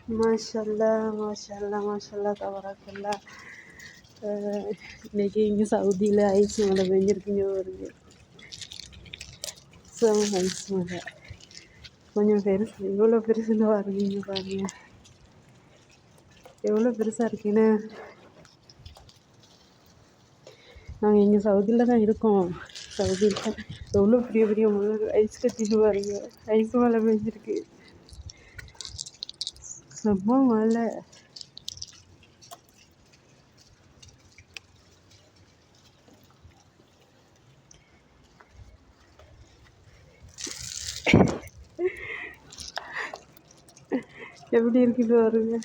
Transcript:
மாஷல்லா மாஷல்லா மாஷல்லா தவறக்கல்லா. இன்னைக்கு இங்கே சவுதியில் ஐஸ் மழை பெஞ்சிருக்குங்க வருது. செம ஐஸ் மழை கொஞ்சம் பெருசு, எவ்வளோ பெருசுன்னு பாருங்க பாருங்க, எவ்வளோ பெருசாக இருக்குன்னு. நாங்கள் இங்கே சவுதியில் தான் இருக்கோம். சவுதியில் எவ்வளோ பெரிய பெரிய மழை ஐஸ் கட்டிட்டு பாருங்க, ஐஸ் மழை பெஞ்சிருக்கு, செம்ம மழை. எப்படி இருக்குன்னு பாருங்க.